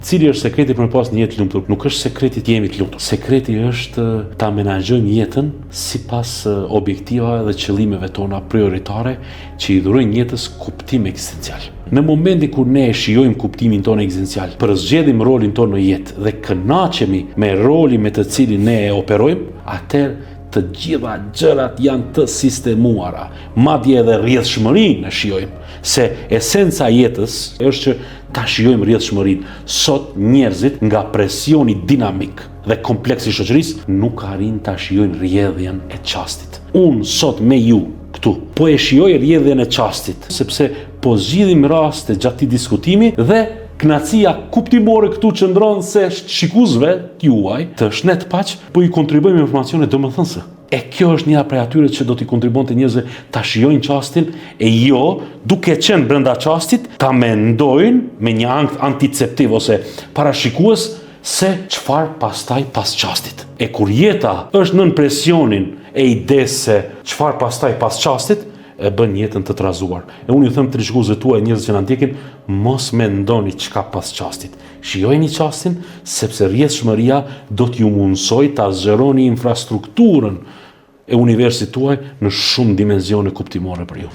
Cili është sekreti për me pas një jetë lumtur? Nuk është sekreti të jemi të lumtur. Sekreti është ta menaxhojmë jetën sipas objektivave dhe qëllimeve tona prioritare që i dhurojnë jetës kuptim ekzistencial. Në momentin kur ne e shijojmë kuptimin tonë ekzistencial, përzgjedhim rolin tonë në jetë dhe kënaqemi me rolin me të cilin ne e operojmë, atëherë të gjitha gjërat janë të sistemuara, madje edhe rrjedhshmërinë e shijojmë, se esenca e jetës është që ta shijojmë rrjedhshmërinë. Sot njerëzit nga presioni dinamik dhe kompleks i shoqërisë nuk arrin ta shijojnë rrjedhjen e çastit. Unë sot me ju këtu po e shijoj rrjedhjen e çastit, sepse po zgjidhim raste gjatë këtij diskutimi dhe kënaqësia kuptimore këtu qëndron se shikuesve juaj të shnet paq po i kontribuojmë informacione domethënëse. E kjo është një prej atyre që do t'i kontribuonte njerëzve ta shijojnë çastin e jo duke qenë brenda çastit ta mendojnë me një ankth anticeptiv ose parashikues se çfarë pastaj pas çastit. E kur jeta është nën presionin e idesë se çfarë pastaj pas çastit, e bën jetën të trazuar. E unë ju them të shikuesve tuaj, njerëz që na ndjekin, mos mendoni çka pas çastit. Shijojeni çastin sepse rrjedhshmëria do t'ju mundsoj ta zgjeroni infrastrukturën e universit tuaj në shumë dimensione kuptimore për ju.